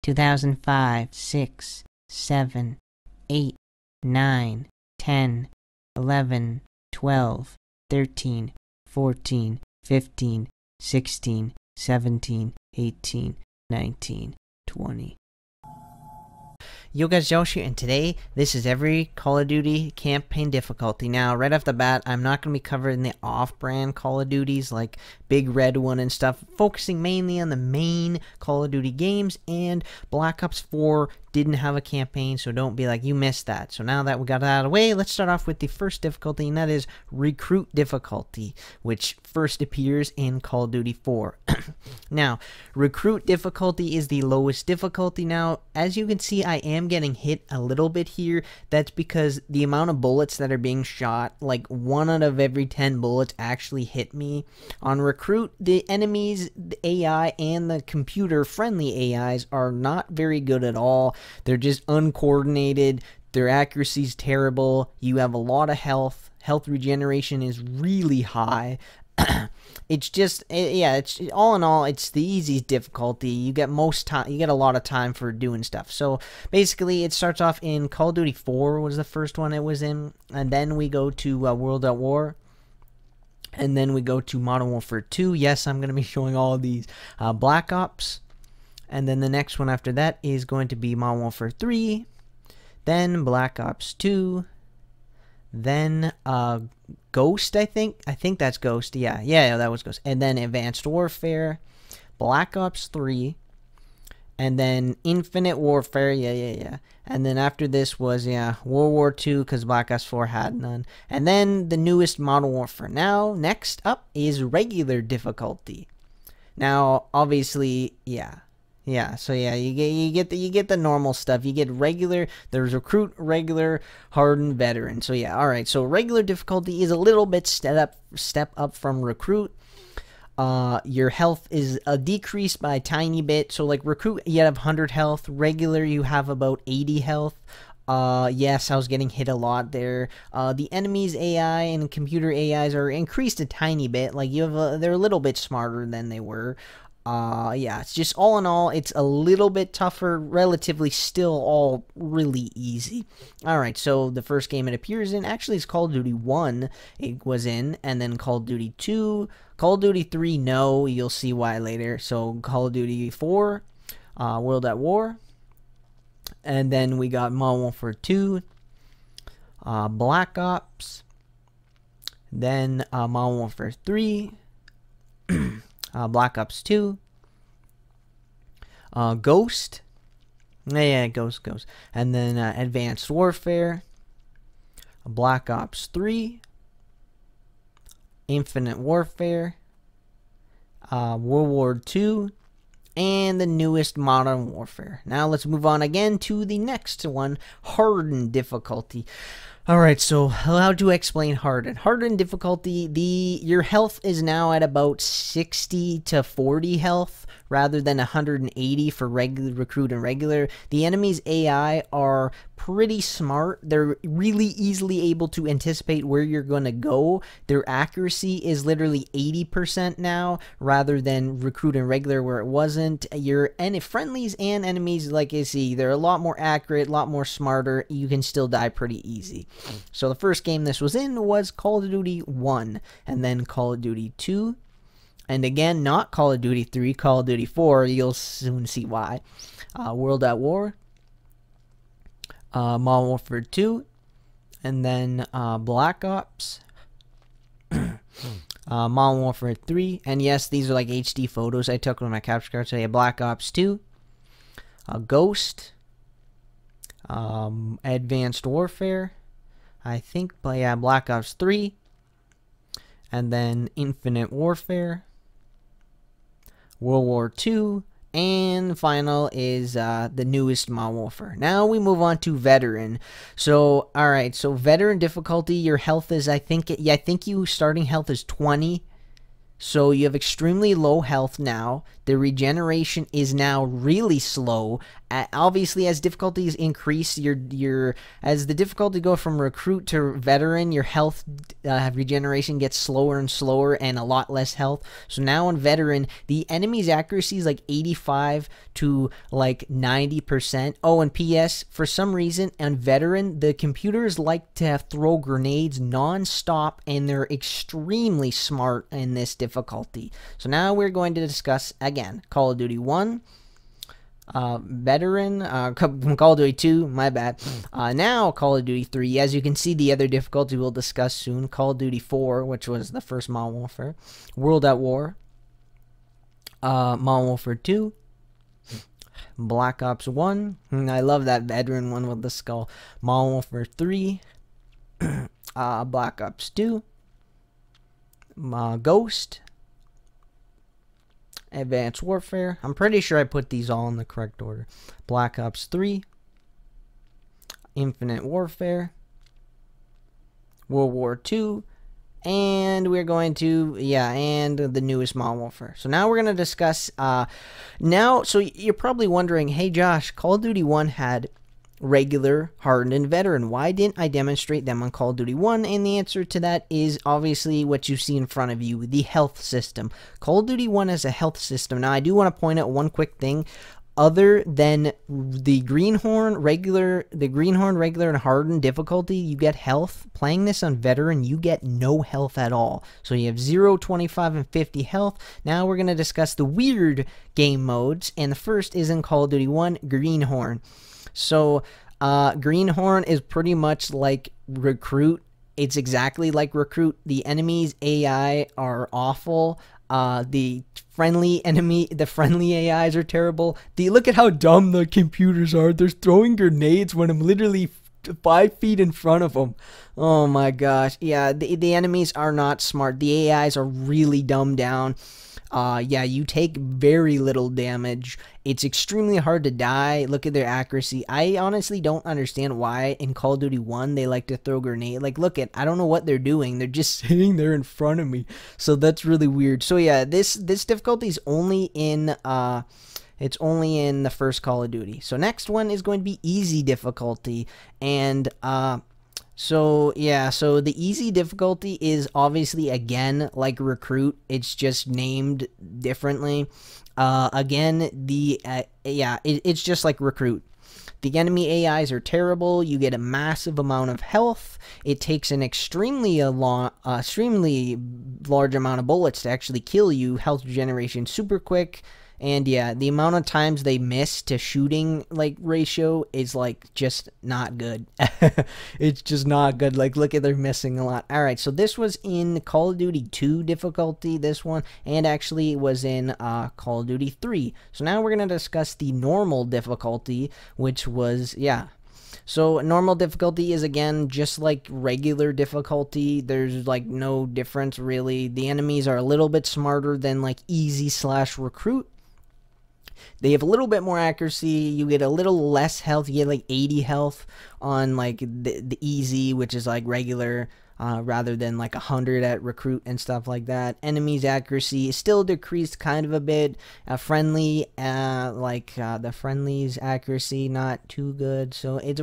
2005, 6, 7, 8, 9, 10, 11, 12, 13, 14, 15, 16, 17, 18, 19, 20. Yo guys, Josh here, and today this is every Call of Duty campaign difficulty. Now, right off the bat, I'm not going to be covering the off-brand Call of Duties like Big Red One and stuff, focusing mainly on the main Call of Duty games, and Black Ops 4 didn't have a campaign, so don't be like, you missed that. So now that we got that out of the way, let's start off with the first difficulty, and that is Recruit difficulty, which first appears in Call of Duty 4. Now, Recruit difficulty is the lowest difficulty. Now, as you can see, I am getting hit a little bit here. That's because the amount of bullets that are being shot, like 1 out of every 10 bullets actually hit me. On Recruit, the enemies, the AI, and the computer-friendly AIs are not very good at all. They're just uncoordinated. Their accuracy's terrible. You have a lot of health. Health regeneration is really high. It's just, yeah, it's all in all, it's the easiest difficulty. You get most time, you get a lot of time for doing stuff. So basically, it starts off in Call of Duty 4 was the first one it was in, and then we go to World at War. And then we go to Modern Warfare 2. Yes, I'm going to be showing all of these. Black Ops. And then the next one after that is going to be Modern Warfare 3. Then Black Ops 2. Then Ghost, I think. I think that's Ghost. Yeah, that was Ghost. And then Advanced Warfare. Black Ops 3. And then Infinite Warfare, yeah. And then after this was, World War II, because Black Ops 4 had none. And then the newest Modern Warfare. Now, next up is regular difficulty. Now, obviously, so you get the normal stuff. You get regular, there's Recruit, regular, hardened, veteran. So yeah, alright. So regular difficulty is a little bit step up from Recruit. Your health is decreased by a tiny bit. So like Recruit, you have 100 health. Regular, you have about 80 health. Yes, I was getting hit a lot there. The enemy's AI and computer AIs are increased a tiny bit. Like they're a little bit smarter than they were. Yeah, it's just all in all, it's a little bit tougher, relatively still all really easy. Alright, so the first game it appears in actually is Call of Duty 1 it was in, and then Call of Duty 2, Call of Duty 3, no, you'll see why later. So Call of Duty 4, World at War, and then we got Modern Warfare 2, Black Ops, then Modern Warfare 3, Black Ops 2, Ghost, Ghost, and then Advanced Warfare, Black Ops 3, Infinite Warfare, World War II, and the newest Modern Warfare. Now let's move on again to the next one, Hardened difficulty. Alright, so how to explain Hardened? Hardened difficulty, your health is now at about 60 to 40 health rather than 180 for regular Recruit and regular. The enemy's AI are pretty smart. They're really easily able to anticipate where you're going to go. Their accuracy is literally 80% now rather than Recruit and regular where it wasn't. Your friendlies and enemies, like you see, they're a lot more accurate, a lot more smarter. You can still die pretty easy. So the first game this was in was Call of Duty 1 and then Call of Duty 2. And again, not Call of Duty 3, Call of Duty 4. You'll soon see why. World at War. Modern Warfare 2. And then Black Ops. Modern Warfare 3. And yes, these are like HD photos I took with my capture card. So yeah, Black Ops 2. Ghost. Advanced Warfare. I think, but yeah, Black Ops 3. And then Infinite Warfare. World War II, and final is the newest Modern Warfare. Now we move on to Veteran. So, alright, so Veteran difficulty, your health is, I think you starting health is 20. So you have extremely low health now. The regeneration is now really slow. Obviously, as difficulties increase, as the difficulty go from recruit to veteran, your health regeneration gets slower and slower and a lot less health. So now on veteran, the enemy's accuracy is like 85 to like 90%. Oh, and PS, for some reason on veteran, the computers like to throw grenades non-stop, and they're extremely smart in this difficulty. So now we're going to discuss again Call of Duty 1. Veteran, Call of Duty 2, my bad. Now Call of Duty 3. As you can see, the other difficulty we'll discuss soon. Call of Duty 4, which was the first Modern Warfare. World at War. Modern Warfare 2. Black Ops 1. I love that veteran one with the skull. Modern Warfare 3. Black Ops 2. Ghost. Advanced Warfare. I'm pretty sure I put these all in the correct order. Black Ops 3. Infinite Warfare. World War 2. And we're going to, and the newest Modern Warfare. So now we're going to discuss, so you're probably wondering, hey Josh, Call of Duty 1 had regular, hardened, and veteran. Why didn't I demonstrate them on Call of Duty 1? And the answer to that is obviously what you see in front of you, the health system. Call of Duty 1 has a health system. Now, I do want to point out one quick thing. Other than the Greenhorn, regular, and hardened difficulty, you get health. Playing this on veteran, you get no health at all. So you have 0, 25, and 50 health. Now we're going to discuss the weird game modes, and the first is in Call of Duty 1, Greenhorn. So, Greenhorn is pretty much like Recruit. It's exactly like Recruit. The enemy's AI are awful. The friendly AIs are terrible. Look at how dumb the computers are. They're throwing grenades when I'm literally 5 feet in front of them. Oh my gosh. Yeah, the enemies are not smart. The AIs are really dumbed down. You take very little damage. It's extremely hard to die. Look at their accuracy. I honestly don't understand why in Call of Duty 1 they like to throw grenades. Like, I don't know what they're doing. They're just sitting there in front of me. So that's really weird. So yeah, this difficulty is only in it's only in the first Call of Duty. So next one is going to be easy difficulty, and so the easy difficulty is obviously again like Recruit. It's just named differently. It's just like Recruit. The enemy AIs are terrible. You get a massive amount of health. It takes an extremely large amount of bullets to actually kill you. Health regeneration super quick. And yeah, the amount of times they miss to shooting ratio is just not good. It's just not good. Look at, they're missing a lot. All right, so this was in Call of Duty 2 difficulty, this one, and actually it was in Call of Duty 3. So now we're going to discuss the normal difficulty, which was, So normal difficulty is again just like regular difficulty. There's no difference really. The enemies are a little bit smarter than easy/recruit. They have a little bit more accuracy. You get a little less health. You get 80 health on the easy, which is regular, rather than 100 at recruit and stuff like that. Enemies accuracy is still decreased kind of a bit. Friendly, the friendlies accuracy not too good. So it's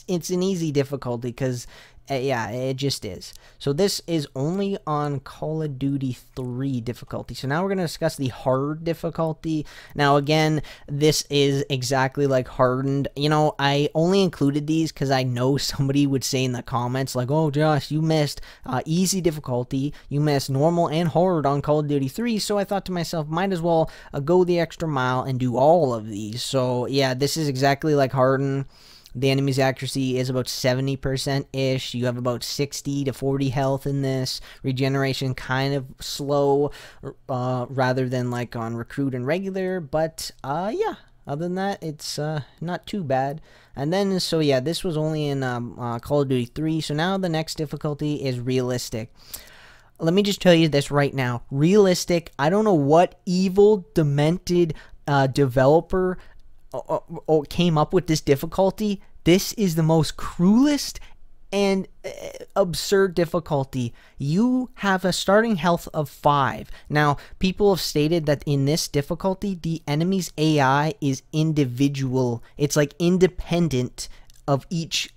it's an easy difficulty because it just is. So this is only on Call of Duty 3 difficulty. So now we're going to discuss the hard difficulty. Now again, this is exactly like hardened. I only included these because I know somebody would say in the comments oh Josh, you missed easy difficulty, you missed normal and hard on Call of Duty 3. So I thought to myself, might as well go the extra mile and do all of these. So yeah, this is exactly like hardened. The enemy's accuracy is about 70%-ish. You have about 60 to 40 health in this. Regeneration kind of slow, rather than on Recruit and regular. But, other than that, it's not too bad. And then, this was only in Call of Duty 3. So now the next difficulty is realistic. Let me just tell you this right now. Realistic, I don't know what evil, demented developer came up with this difficulty. This is the most cruelest And absurd difficulty. You have a starting health of 5. Now, people have stated that in this difficulty, the enemy's AI is individual. It's like independent of each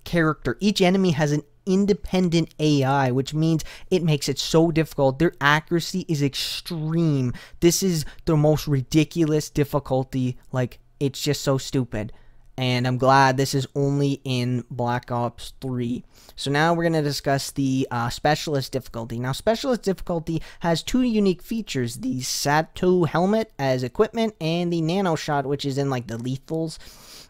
character. Each enemy has an independent AI, which means it makes it so difficult. Their accuracy is extreme. This is the most ridiculous difficulty. Like, it's just so stupid. And I'm glad this is only in Black Ops 3. So now we're going to discuss the Specialist difficulty. Now, Specialist difficulty has 2 unique features. The Sato helmet as equipment and the Nano Shot, which is in like the lethals.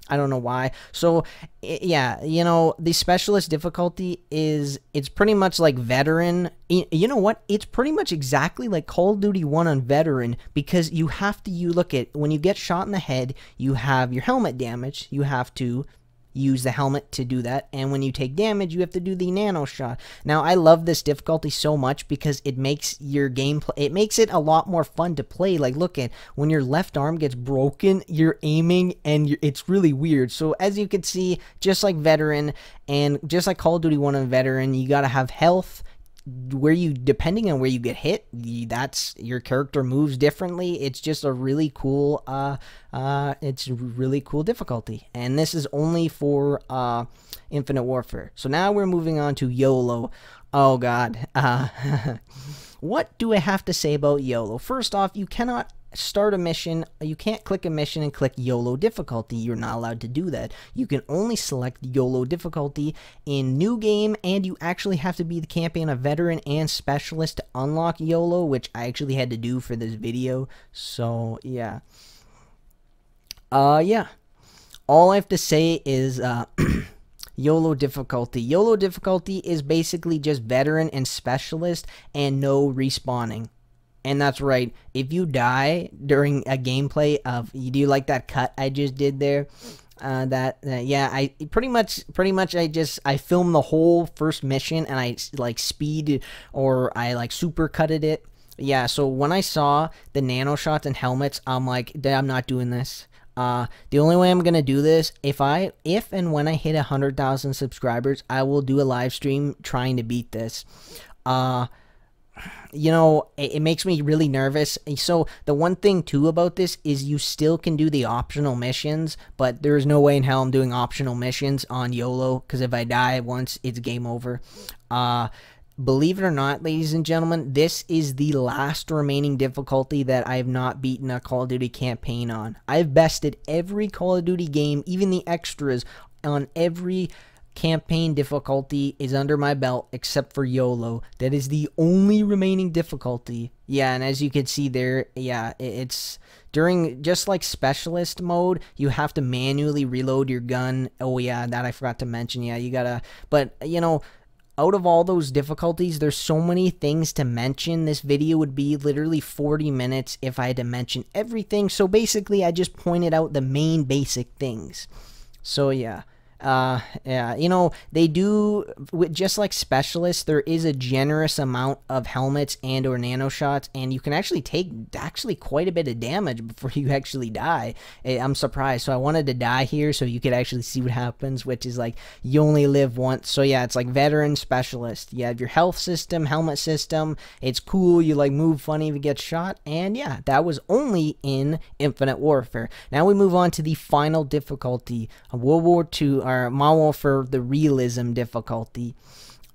I don't know why. So, yeah, you know, the Specialist difficulty it's pretty much like Veteran. You know what? It's pretty much exactly like Call of Duty 1 on Veteran, because you have to, look at, when you get shot in the head, you have your helmet damage. You have to use the helmet to do that, and when you take damage, you have to do the Nano Shot. Now, I love this difficulty so much because it makes your gameplay, it makes it a lot more fun to play. Like, look at, when your left arm gets broken, you're aiming, and it's really weird. So, as you can see, just like Veteran, and just like Call of Duty 1 on Veteran, you gotta have health. Depending on where you get hit, that's your character moves differently. It's just a really cool it's really cool difficulty, and this is only for Infinite Warfare. So now we're moving on to YOLO. Oh god. What do I have to say about YOLO? First off, you cannot start a mission, you can't click a mission and click YOLO difficulty. You're not allowed to do that. You can only select YOLO difficulty in new game, and you actually have to be the campaign of Veteran and Specialist to unlock YOLO, which I actually had to do for this video. So yeah, yeah, all I have to say is YOLO difficulty. YOLO difficulty is basically just Veteran and Specialist and no respawning. And that's right, if you die during a gameplay of, do you like that cut I just did there? Yeah, I pretty much I filmed the whole first mission, and I like speed, or I like super cutted it. Yeah, so when I saw the Nano Shots and helmets, I'm like, I'm not doing this. The only way I'm gonna do this, if and when I hit 100,000 subscribers, I will do a live stream trying to beat this. You know, it makes me really nervous. So the one thing too about this is you still can do the optional missions, but there's no way in hell I'm doing optional missions on YOLO, because if I die once, it's game over. Believe it or not, ladies and gentlemen, this is the last remaining difficulty that I have not beaten a Call of Duty campaign on. I've bested every Call of Duty game, even the extras, on every campaign difficulty is under my belt except for YOLO. That is the only remaining difficulty. Yeah, and as you can see there, yeah, it's during, just like Specialist mode, you have to manually reload your gun. Oh yeah, that I forgot to mention. Yeah, you gotta, but you know, out of all those difficulties, there's so many things to mention. This video would be literally 40 minutes if I had to mention everything. So basically, I just pointed out the main basic things. So yeah. Yeah, you know, they do, just like Specialists, there is a generous amount of helmets and or Nano Shots, and you can actually take quite a bit of damage before you actually die. I'm surprised. So I wanted to die here so you could actually see what happens, which is like, you only live once. So yeah, it's like Veteran, Specialist. You have your health system, helmet system. It's cool. You like move funny if you get shot. And yeah, that was only in Infinite Warfare. Now we move on to the final difficulty, World War II, or Modern Warfare, the realism difficulty.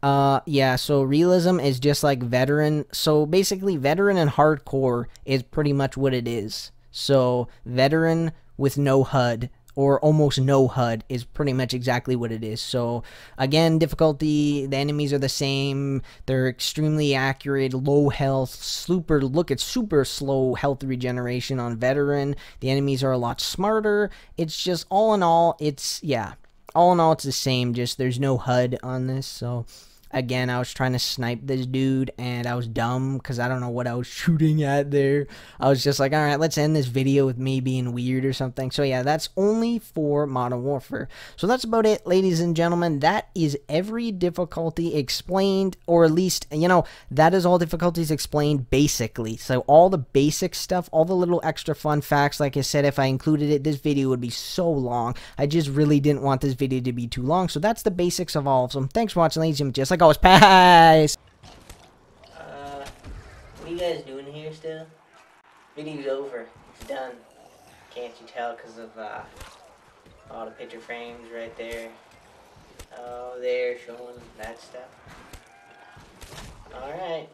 Yeah, so realism is just like Veteran. So basically, Veteran and Hardcore is pretty much what it is. So Veteran with no HUD, or almost no HUD, is pretty much exactly what it is. So again, difficulty, the enemies are the same. They're extremely accurate, low health, super slow health regeneration on Veteran. The enemies are a lot smarter. It's just, all in all, it's, yeah, all in all, it's the same, just there's no HUD on this. So Again, I was trying to snipe this dude, and I was dumb because I don't know what I was shooting at there. I was just like, alright, let's end this video with me being weird or something. So yeah, that's only for Modern Warfare. So that's about it, ladies and gentlemen. That is every difficulty explained, or at least, you know, that is all difficulties explained basically. So all the basic stuff, all the little extra fun facts, like I said, if I included it, this video would be so long. I just really didn't want this video to be too long. So that's the basics of all of them. Thanks for watching, ladies and gentlemen. Just like always, peace. What are you guys doing here still? Video's over. It's done. Can't you tell because of all the picture frames right there? Oh, there, showing that stuff. Alright.